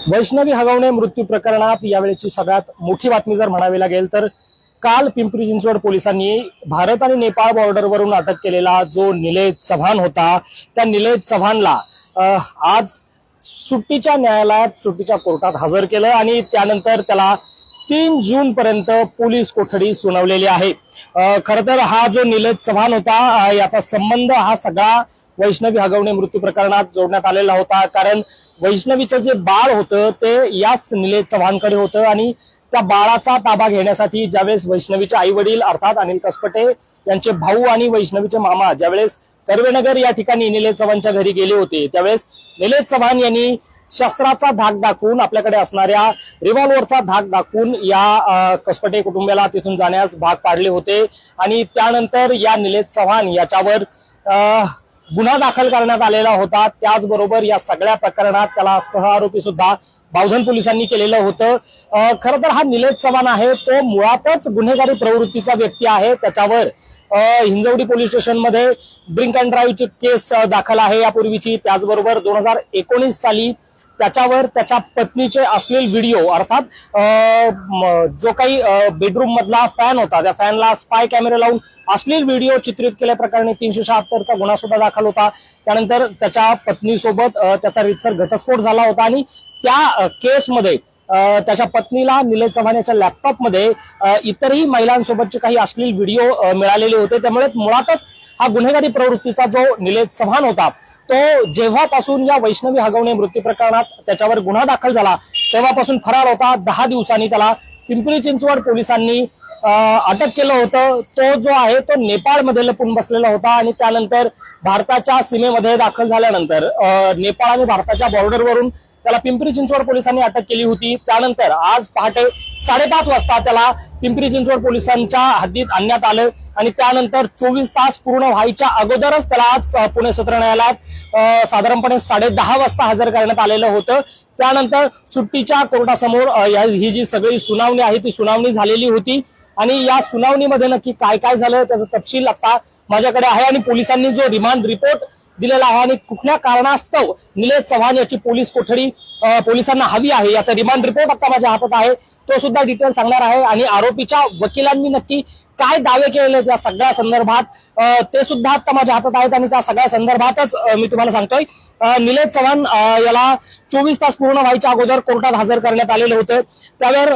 वैष्णवी हगवणे मृत्यू प्रकरणात यावेळेची सगळ्यात मोठी बातमी जर म्हणावी लागेल तर काल पिंपरी चिंचवड पोलिसांनी भारत आणि नेपाळ बॉर्डरवरून अटक केलेला जो निलेश चव्हाण होता त्या निलेश चव्हाणला आज सुट्टीच्या न्यायालयात सुट्टीच्या कोर्टात हजर केलं आणि त्यानंतर त्याला 3 जून पर्यंत पोलीस कोठडी सुनावलेली आहे। खरं तर हा जो निलेश चव्हाण होता याचा संबंध हा सगळा वैष्णवी हगवणे मृत्यू प्रकरणात जोडण्यात आलेला होता, कारण वैष्णवीचं जे बाळ होतं ते याच निलेश चव्हाणकडे होतं आणि त्या बाळाचा ताबा घेण्यासाठी ज्यावेळेस वैष्णवीचे आई वडील अर्थात अनिल कसपटे यांचे भाऊ आणि वैष्णवीचे मामा ज्यावेळेस कर्वेनगर या ठिकाणी निलेश चव्हाणच्या घरी गेले होते त्यावेळेस निलेश चव्हाण यांनी शस्त्राचा धाक दाखवून आपल्याकडे असणाऱ्या रिव्हॉल्वरचा धाक दाखवून या कसपटे कुटुंबियाला तिथून जाण्यास भाग पाडले होते आणि त्यानंतर या निलेश चव्हाण याच्यावर गुन्हा दाखल करण्यात आलेला होता। त्याचबरोबर या सगळ्या प्रकरणात त्याला सहआरोपी सुद्धा बावधन पोलिसांनी केलेलं होतं। खरं तर हा निलेश चव्हाण आहे तो मुळातच गुन्हेगारी प्रवृत्तीचा व्यक्ती आहे। त्याच्यावर हिंजवडी पोलीस स्टेशन मध्ये ड्रिंक अँड ड्राईव्हची केस दाखल आहे यापूर्वीची। त्याचबरोबर 2019 साली त्याच्यावर त्याच्या पत्नीचे अश्लील व्हिडिओ अर्थात जो काही बेडरूम मधला फॅन होता त्या फॅनला स्पाय कॅमेरा लावून अश्लील व्हिडिओ चित्रित केल्याप्रकरणी 376 चा गुन्हा सुद्धा दाखल होता। त्यानंतर त्याच्या पत्नीसोबत त्याचा रीतसर घटस्फोट झाला होता आणि त्या केसमध्ये त्याच्या पत्नीला निलेश चव्हाण याच्या लॅपटॉपमध्ये इतरही महिलांसोबतचे काही अश्लील व्हिडिओ मिळालेले होते। त्यामुळे मुळातच हा गुन्हेगारी प्रवृत्तीचा जो निलेश चव्हाण होता तो जेव्हापासून या वैष्णवी हगवणे मृत्यू प्रकरणात त्याच्यावर गुन्हा दाखल झाला तेव्हापासून फरार होता। 10 दिवसांनी त्याला पिंपरी चिंचवड पोलिसांनी अटक केलं होतं। तो जो आहे तो नेपाळमध्ये लपून बसलेला होता आणि त्यानंतर भारताच्या सीमेमध्ये दाखल झाल्यानंतर नेपाळ आणि भारताच्या बॉर्डरवरून त्याला पिंपरी चिंचवड पोलिसांनी अटक केली होती। त्यानंतर आज पहाटे 5:30 वाजता त्याला पिंपरी चिंचवड पोलिसांच्या हद्दीत आणण्यात आलं आणि त्यानंतर 24 तास पूर्ण व्हायच्या अगोदरच त्याला आज पुणे सत्र न्यायालयात साधारणपणे 10:30 वाजता हजर करण्यात आलेलं होतं। त्यानंतर सुट्टीच्या कोर्टासमोर ही जी सगळी सुनावणी आहे ती सुनावणी झालेली होती आणि या सुनावणीमध्ये नक्की काय काय झालं त्याचा तपशील आता माझ्याकडे आहे आणि पोलिसांनी जो रिमांड रिपोर्ट दिलेला आहे आणि कुठल्या कारणास्तव निलेश चव्हाण याची पोलीस कोठडी पोलिसांना हवी आहे याचा रिमांड रिपोर्ट आता माझ्या हातात आहे तो सुद्धा डिटेल सांगणार आहे आणि आरोपीच्या वकिलांनी नक्की काय दावे केलेले त्या सगळ्या संदर्भात ते सुद्धा आता माझ्या हातात आहेत आणि त्या सगळ्या संदर्भातच मी तुम्हाला सांगतोय। निलेश चव्हाण याला 24 तास पूर्ण व्हायच्या अगोदर कोर्टात हजर करण्यात आलेलं होतं। त्यावर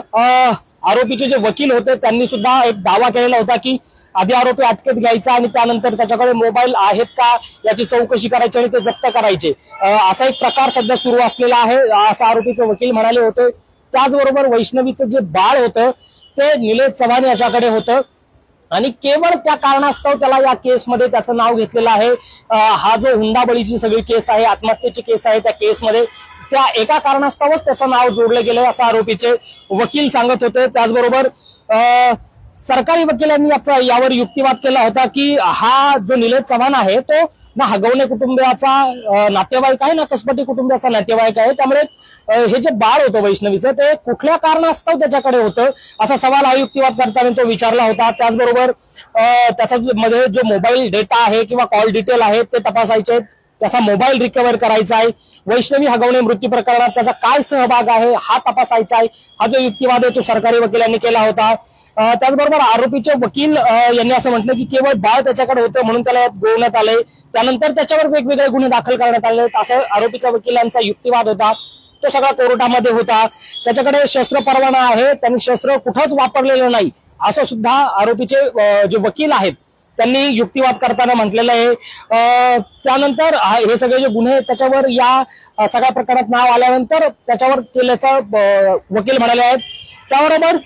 आरोपीचे जे वकील होते त्यांनी सुद्धा एक दावा केलेला होता की आधी आरोपी अटकेत घ्यायचा आणि त्यानंतर त्याच्याकडे मोबाईल आहेत का याची चौकशी करायची आणि ते जप्त करायचे असा एक प्रकार सध्या सुरू असलेला आहे असं आरोपीचे वकील म्हणाले होते। त्याचबरोबर वैष्णवीचं जे बाळ होतं ते निलेश चव्हाण याच्याकडे होतं आणि केवळ त्या कारणास्तव त्याला या केसमध्ये त्याचं नाव घेतलेलं आहे। हा जो हुंडाबळीची सगळी केस आहे आत्महत्येची केस आहे त्या केसमध्ये त्या एका कारणास्तवच त्याचं नाव जोडलं गेलंय असं आरोपीचे वकील सांगत होते। त्याचबरोबर सरकारी वकिलांनी यावर युक्तिवाद केला होता की हा जो निलेश चव्हाण आहे तो ना हगवणे कुटुंबियाचा नातेवाईक आहे ना कसपटी कुटुंबियाचा नातेवाईक आहे। त्यामुळे हे जे बाळ होतं वैष्णवीचं ते कुठल्या कारणास्तव त्याच्याकडे होतं असा सवाल हा युक्तिवाद करताना तो विचारला होता। त्याचबरोबर त्याचा मध्ये जो मोबाईल डेटा आहे किंवा कॉल डिटेल आहे ते तपासायचे त्याचा मोबाईल रिकव्हर करायचा आहे। वैष्णवी हगवणे मृत्यू प्रकरणात त्याचा काय सहभाग आहे हा तपासायचा आहे। हा जो युक्तिवाद आहे तो सरकारी वकिलांनी केला होता। त्याचबरोबर आरोपीचे वकील यांनी असं म्हटलं की केवळ बाळ त्याच्याकडे होतं म्हणून त्याला गोवण्यात आले त्यानंतर त्याच्यावर वेगवेगळे गुन्हे दाखल करण्यात आले असं आरोपीच्या वकिलांचा युक्तिवाद होता। तो सगळा कोर्टामध्ये होता। त्याच्याकडे शस्त्र परवाना आहे त्यांनी शस्त्र कुठंच वापरलेलं नाही असं सुद्धा आरोपीचे जे वकील आहेत त्यांनी युक्तिवाद करताना म्हटलेलं आहे। त्यानंतर हे सगळे जे गुन्हे त्याच्यावर या सगळ्या प्रकारात नाव आल्यानंतर त्याच्यावर केल्याचं वकील म्हणाले आहेत। त्याबरोबर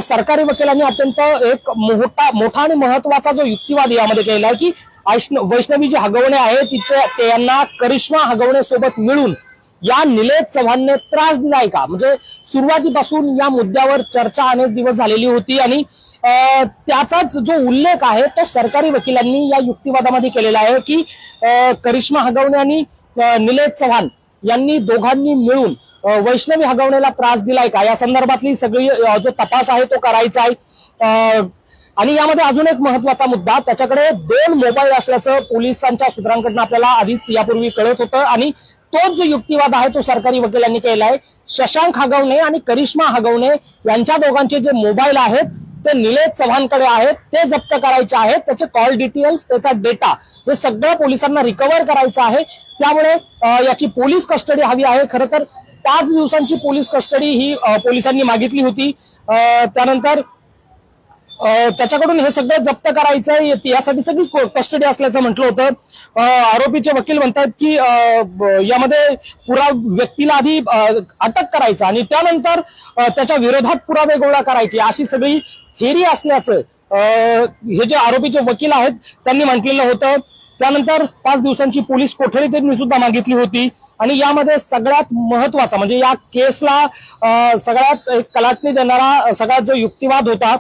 सरकारी वकिलांनी अत्यंत एक मोठा आणि महत्वाचा जो युक्तिवाद यामध्ये केलेला आहे की वैष्णवी जी हगवणे आहे त्यांना करिश्मा हगवणे सोबत मिळून या निलेश चव्हाणने त्रास दिलाय का, म्हणजे सुरुवातीपासून या मुद्द्यावर चर्चा अनेक दिवस झालेली होती आणि त्याचाच जो उल्लेख आहे तो सरकारी वकिलांनी या युक्तिवादामध्ये केलेला आहे की करिश्मा हगवणे आणि निलेश चव्हाण यांनी दोघांनी मिळून वैष्णवी हगवणेला त्रास दिलाय का या संदर्भातली सगळी जो तपास आहे तो करायचा आहे। आणि यामध्ये अजून एक महत्वाचा मुद्दा त्याच्याकडे 2 मोबाईल असल्याचं पोलिसांच्या सूत्रांकडून आपल्याला आधीच यापूर्वी कळत होतं आणि तोच जो युक्तिवाद आहे तो सरकारी वकिलांनी केला आहे। शशांक हगवणे आणि करिश्मा हगवणे यांच्या दोघांचे जे मोबाईल आहेत ते निलेश चव्हाणकडे आहेत, ते जप्त करायचे आहेत। त्याचे कॉल डिटेल्स, त्याचा डेटा हे सगळं पोलिसांना रिकव्हर करायचं आहे। त्यामुळे याची पोलीस कस्टडी हवी आहे। खरं तर 5 दिवसांची पोलीस कस्टडी ही पोलिसांनी मागितली होती। त्यानंतर त्याच्याकडून हे सगळं जप्त करायचं यासाठी सगळी कस्टडी असल्याचं म्हटलं होतं। आरोपीचे वकील म्हणतात की यामध्ये व्यक्तीला आधी अटक करायचं आणि त्यानंतर त्याच्या विरोधात पुरावे गोळा करायचे, अशी सगळी थिअरी असल्याचं हे जे आरोपीचे वकील आहेत त्यांनी म्हटलेलं होतं। त्यानंतर 5 दिवसांची पोलीस कोठडी त्यांनी सुद्धा मागितली होती आणि यामध्ये सगळ्यात महत्वाचा म्हणजे या केसला सगळ्यात एक कलाटणी देणारा सगळ्यात जो युक्तिवाद होता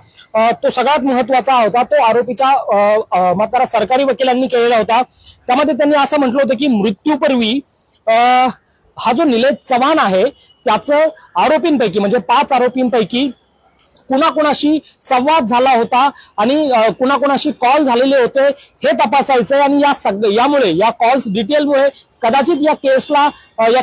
तो सगळ्यात महत्वाचा होता, तो आरोपीच्या मात्र सरकारी वकिलांनी केलेला होता। त्यामध्ये त्यांनी असं म्हटलं होतं की मृत्यूपूर्वी हा जो निलेश चव्हाण आहे त्याचं आरोपींपैकी म्हणजे 5 आरोपींपैकी कुणाकुणाशी संवाद झाला होता आणि कुणाकुणाशी कॉल झालेले होते हे तपासायचं आणि यामुळे या कॉल्स डिटेलमुळे कदाचित या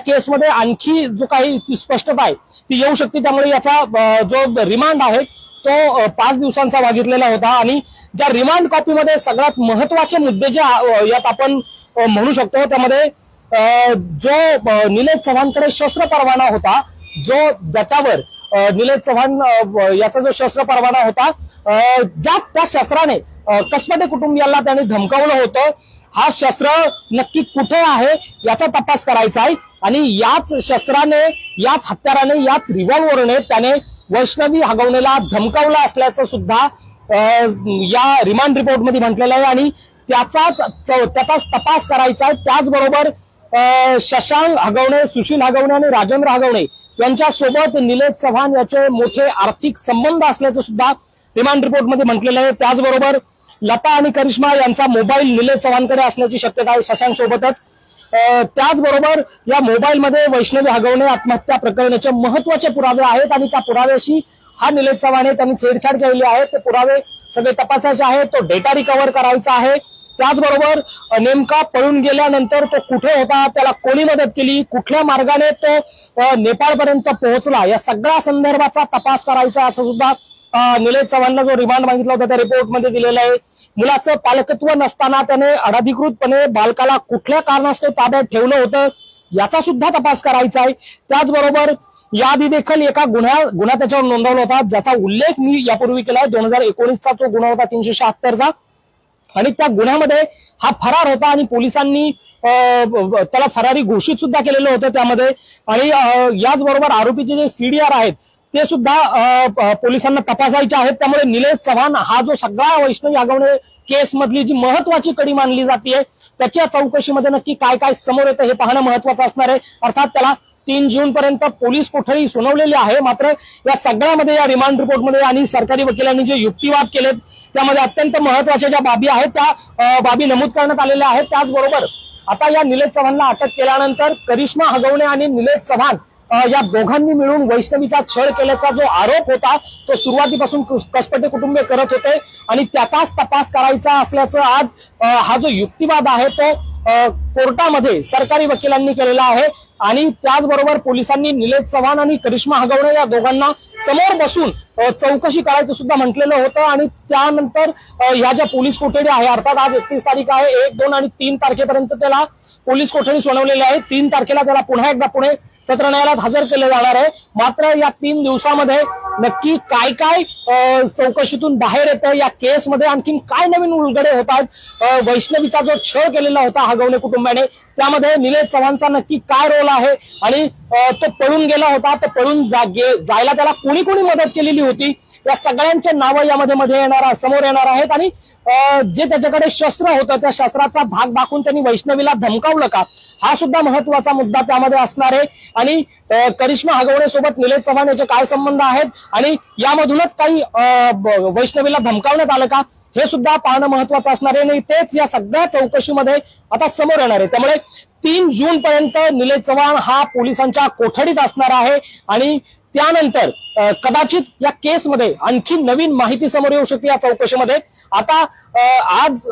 केसमध्ये आणखी जो काही स्पष्टता आहे ती येऊ शकते। त्यामुळे याचा जो रिमांड आहे तो 5 दिवसांचा मागितलेला होता आणि ज्या रिमांड कॉपीमध्ये सगळ्यात महत्वाचे मुद्दे जे यात आपण म्हणू शकतो त्यामध्ये जो निलेश चव्हाणकडे शस्त्र परवाना होता, जो ज्याच्यावर निलेश चव्हाण याचा जो शस्त्र परवाना होता, त्या शस्त्राने कसबटे कुटुंबियांना त्याने धमकावलं होतं, हा शस्त्र नक्की कुठे आहे याचा तपास करायचा आहे आणि याच शस्त्राने, याच हत्याराने, याच रिव्हॉल्वरने त्याने वैष्णवी हगवणेला धमकावलं असल्याचं सुद्धा या रिमांड रिपोर्टमध्ये म्हटलेलं आहे आणि त्याचाच तपास करायचा आहे। त्याचबरोबर शशांक हगवणे, सुशील हगवणे आणि राजेंद्र हगवणे यांच्यासोबत निलेश चव्हाण याचे मोठे आर्थिक संबंध असल्याचं सुद्धा रिमांड रिपोर्टमध्ये म्हटलेलं आहे। त्याचबरोबर लता आणि करिश्मा यांचा मोबाईल निलेश चव्हाणकडे असण्याची शक्यता आहे शशांक सोबतच। त्याचबरोबर या मोबाईलमध्ये वैष्णवी हगवणे आत्महत्या प्रकरणाचे महत्वाचे पुरावे आहेत आणि त्या पुराव्याशी हा निलेश चव्हाण त्यांनी छेडछाड केलेली आहे, ते पुरावे सगळे तपासायचे आहेत, तो डेटा रिकव्हर करायचा आहे। त्याचबरोबर नेमका पळून गेल्यानंतर तो कुठे होता, त्याला कोणी मदत केली, कुठल्या मार्गाने तो नेपाळपर्यंत पोहोचला, या सगळ्या संदर्भाचा तपास करायचा असं सुद्धा निलेश चव्हाणला जो रिमांड मागितला होता त्या रिपोर्टमध्ये दिलेला आहे। मुलाचं पालकत्व नसताना त्याने अनधिकृतपणे बालकाला कुठल्या कारणास्तव ताब्यात ठेवलं होतं याचा सुद्धा तपास करायचा आहे। त्याचबरोबर याआधी देखील एका गुन्हा त्याच्यावर नोंदवला होता ज्याचा उल्लेख मी यापूर्वी केलाय, 2019चा जो गुन्हा होता 376चा आणि त्या गुन्ह्यामध्ये हा फरार होता आणि पोलिसांनी त्याला फरारी घोषित सुद्धा केलेलं होतं त्यामध्ये आणि याचबरोबर आरोपीचे जे CDR आहेत ते सुद्धा पोलिसांना तपासायचे आहेत। त्यामुळे निलेश चव्हाण हा जो सगळा वैष्णवी हगवणे केस मधली जी महत्वाची कडी मानली जाते त्याच्या चौकशीमध्ये नक्की काय काय समोर येतं हे पाहणं महत्वाचं असणार आहे। अर्थात त्याला 3 जून पर्यंत पोलीस कोठडी सुनावलेली आहे, मात्र या सगळ्यामध्ये या रिमांड रिपोर्टमध्ये आणि सरकारी वकिलांनी जे युक्तिवाद केलेत त्यामध्ये अत्यंत महत्वाच्या ज्या बाबी आहेत त्या बाबी नमूद करण्यात आलेल्या आहेत। त्याचबरोबर आता या निलेश चव्हाणला अटक केल्यानंतर करिश्मा हगवणे आणि निलेश चव्हाण या दोघांनी मिळून वैष्णवीचा छळ केल्याचा जो आरोप होता तो सुरुवातीपासून कसपटे कुटुंबीय करत होते आणि त्याचाच तपास करायचा असल्याचं आज हा जो युक्तिवाद आहे तो कोर्टामध्ये सरकारी वकिलांनी केलेला आहे आणि त्याचबरोबर पोलिसांनी निलेश चव्हाण आणि करिश्मा हगवणे या दोघांना समोर बसून चौकशी करायचं सुद्धा म्हटलेलं होतं आणि त्यानंतर ह्या ज्या पोलीस कोठडी आहे अर्थात आज 31 तारीख आहे, 1, 2 आणि 3 तारखेपर्यंत त्याला पोलीस कोठडी सुनावलेली आहे। 3 तारखेला त्याला पुन्हा एकदा पुणे सत्र न्यायालयात हजर केले जाणार आहे। मात्र या 3 दिवसामध्ये नक्की काय काय चौकशीतून बाहेर येतं, या केसमध्ये आणखीन काय नवीन उलगडे होतात, वैष्णवीचा जो छळ केलेला होता हगवणे कुटुंबाने त्यामध्ये निलेश चव्हाणचा नक्की काय रोल आहे आणि तो पळून गेला होता, तो पळून जायला त्याला कोणी कोणी मदत केलेली होती, या सगळ्यांचे नावं यामध्ये समोर येणार आहेत आणि जे त्याच्याकडे शस्त्र होतं त्या शस्त्राचा भाग दाखवून त्यांनी वैष्णवीला धमकावलं का हा सुद्धा महत्वाचा मुद्दा त्यामध्ये असणार आहे आणि करिश्मा हगवणे सोबत निलेश चव्हाण याचे काय संबंध आहेत आणि यामधूनच काही वैष्णवीला धमकावण्यात आलं का हे सुद्धा पाहणं महत्वाचं असणार आहे आणि तेच या सगळ्या चौकशीमध्ये आता समोर येणार आहे। त्यामुळे 3 जून पर्यंत निलेश चव्हाण हा पोलिसांच्या कोठडीत असणार आहे आणि त्यानंतर कदाचित या केसमध्ये आणखी नवीन माहिती समोर येऊ शकते या चौकशीमध्ये। आता आज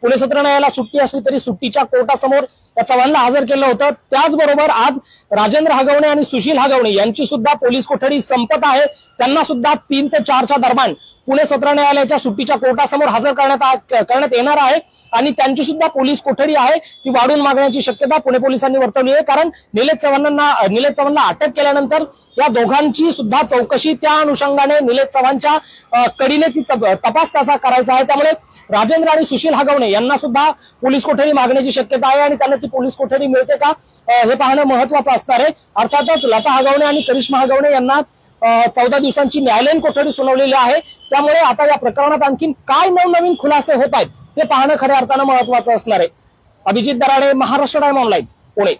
पुणे सत्र न्यायालयाला सुट्टी असली तरी सुट्टीच्या कोर्टासमोर या चव्हाणला हजर केलं होतं। त्याचबरोबर आज राजेंद्र हगवणे आणि सुशील हगवणे यांची सुद्धा पोलीस कोठडी संपत आहे। त्यांना सुद्धा 3 ते 4च्या दरम्यान पुणे सत्र न्यायालयाच्या सुट्टीच्या कोर्टासमोर हजर करण्यात येणार आहे आणि त्यांची सुद्धा पोलीस कोठडी आहे ती वाढून मागण्याची शक्यता पुणे पोलिसांनी वर्तवली आहे। कारण निलेश चव्हाणला अटक केल्यानंतर या दोघांची सुद्धा चौकशी त्या अनुषंगाने निलेश चव्हाणच्या कडीने ती तपास त्याचा करायचा आहे। त्यामुळे राजेंद्र आणि सुशील हगवणे यांना सुद्धा पोलीस कोठडी मागण्याची शक्यता आहे आणि त्यांना ती पोलीस कोठडी मिळते का हे पाहणं महत्वाचं असणार आहे। अर्थातच लता हगवणे आणि करिश्मा हगवणे यांना 14 दिवसांची न्यायालयीन कोठडी सुनावलेली आहे। त्यामुळे आता या प्रकरणात आणखी काय नवनवीन खुलासे होत आहेत ते पाहणं खऱ्या अर्थानं महत्वाचं असणार आहे। Abhijit Darade, Maharashtra time online, Pune.